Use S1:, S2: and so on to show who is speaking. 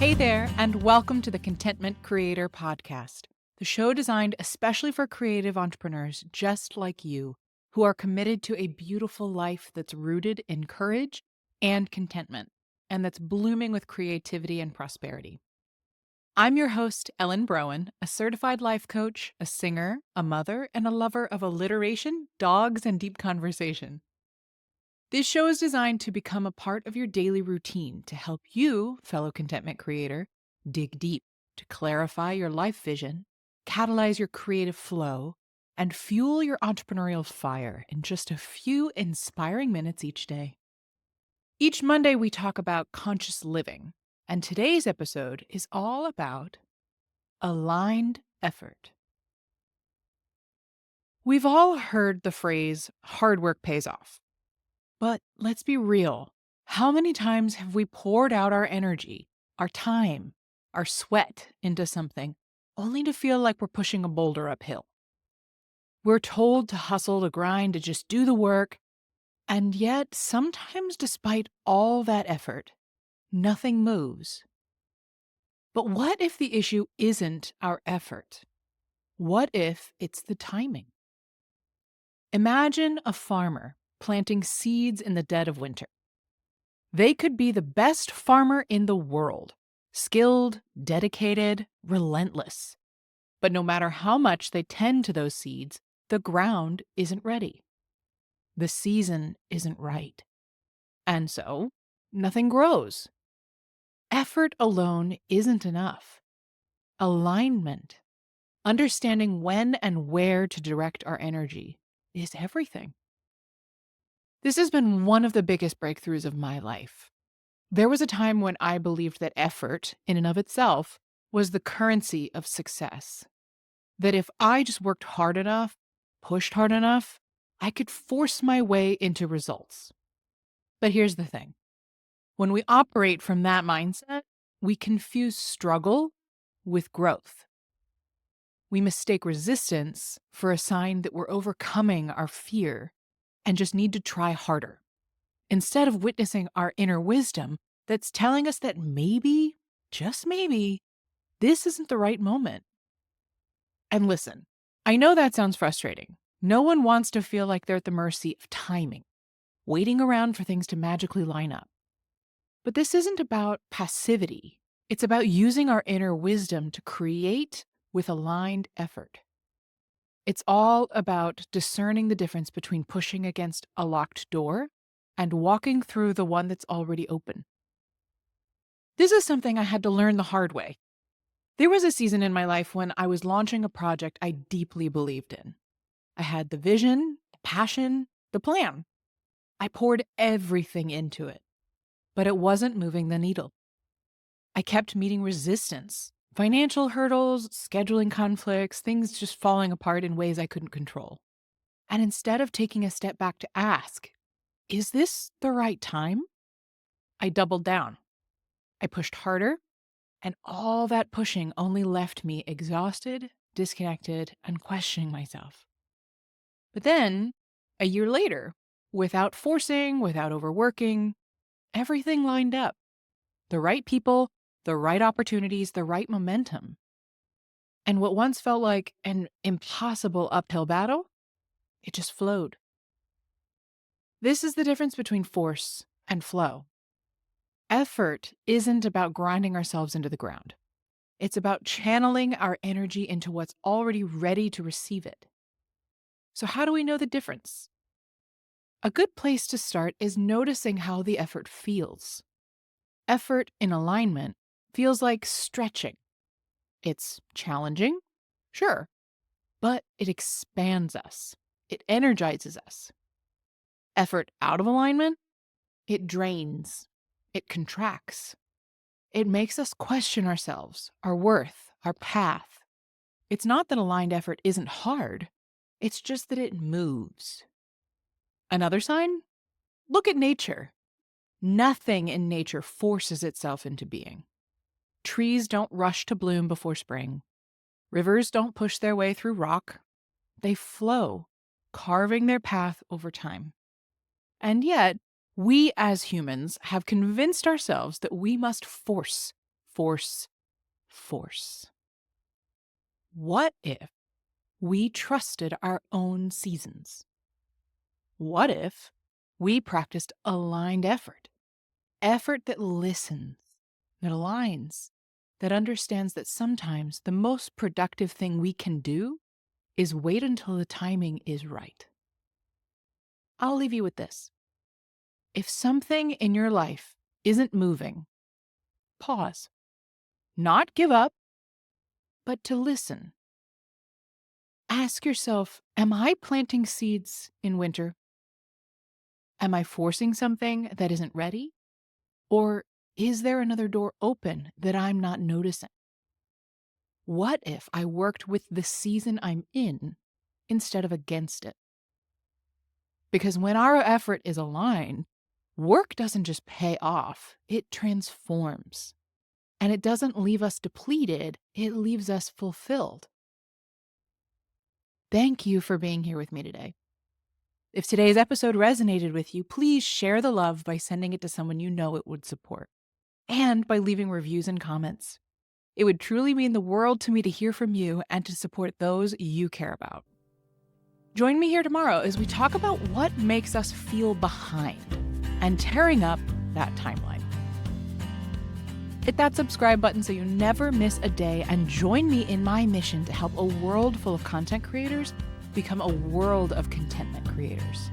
S1: Hey there, and welcome to the Contentment Creator Podcast, the show designed especially for creative entrepreneurs just like you, who are committed to a beautiful life that's rooted in courage and contentment, and that's blooming with creativity and prosperity. I'm your host, Ellen Broin, a certified life coach, a singer, a mother, and a lover of alliteration, dogs, and deep conversation. This show is designed to become a part of your daily routine to help you, fellow contentment creator, dig deep to clarify your life vision, catalyze your creative flow, and fuel your entrepreneurial fire in just a few inspiring minutes each day. Each Monday, we talk about conscious living, and today's episode is all about aligned effort. We've all heard the phrase, hard work pays off. But let's be real. How many times have we poured out our energy, our time, our sweat into something only to feel like we're pushing a boulder uphill? We're told to hustle, to grind, to just do the work. And yet, sometimes despite all that effort, nothing moves. But what if the issue isn't our effort? What if it's the timing? Imagine a farmer planting seeds in the dead of winter. They could be the best farmer in the world, skilled, dedicated, relentless. But no matter how much they tend to those seeds, the ground isn't ready. The season isn't right. And so, nothing grows. Effort alone isn't enough. Alignment, understanding when and where to direct our energy, is everything. This has been one of the biggest breakthroughs of my life. There was a time when I believed that effort, in and of itself, was the currency of success. That if I just worked hard enough, pushed hard enough, I could force my way into results. But here's the thing. When we operate from that mindset, we confuse struggle with growth. We mistake resistance for a sign that we're overcoming our fear and just need to try harder, instead of witnessing our inner wisdom that's telling us that maybe, just maybe, this isn't the right moment. And listen, I know that sounds frustrating. No one wants to feel like they're at the mercy of timing, waiting around for things to magically line up. But this isn't about passivity. It's about using our inner wisdom to create with aligned effort. It's all about discerning the difference between pushing against a locked door and walking through the one that's already open. This is something I had to learn the hard way. There was a season in my life when I was launching a project I deeply believed in. I had the vision, the passion, the plan. I poured everything into it, but it wasn't moving the needle. I kept meeting resistance, financial hurdles, scheduling conflicts, things just falling apart in ways I couldn't control. And instead of taking a step back to ask, is this the right time? I doubled down. I pushed harder, and all that pushing only left me exhausted, disconnected, and questioning myself. But then, a year later, without forcing, without overworking, everything lined up. The right people, the right opportunities, the right momentum. And what once felt like an impossible uphill battle, it just flowed. This is the difference between force and flow. Effort isn't about grinding ourselves into the ground. It's about channeling our energy into what's already ready to receive it. So how do we know the difference? A good place to start is noticing how the effort feels. Effort in alignment feels like stretching. It's challenging, sure, but it expands us. It energizes us. Effort out of alignment, it drains. It contracts. It makes us question ourselves, our worth, our path. It's not that aligned effort isn't hard. It's just that it moves. Another sign? Look at nature. Nothing in nature forces itself into being. Trees don't rush to bloom before spring. Rivers don't push their way through rock. They flow, carving their path over time. And yet, we as humans have convinced ourselves that we must force force, force. What if we trusted our own seasons? What if we practiced aligned effort? Effort that listens, that aligns, that understands that sometimes the most productive thing we can do is wait until the timing is right. I'll leave you with this. If something in your life isn't moving, pause. Not give up, but to listen. Ask yourself, am I planting seeds in winter? Am I forcing something that isn't ready? Or is there another door open that I'm not noticing? What if I worked with the season I'm in instead of against it? Because when our effort is aligned, work doesn't just pay off, it transforms. And it doesn't leave us depleted, it leaves us fulfilled. Thank you for being here with me today. If today's episode resonated with you, please share the love by sending it to someone you know it would support, and by leaving reviews and comments. It would truly mean the world to me to hear from you and to support those you care about. Join me here tomorrow as we talk about what makes us feel behind and tearing up that timeline. Hit that subscribe button so you never miss a day, and join me in my mission to help a world full of content creators become a world of contentment creators.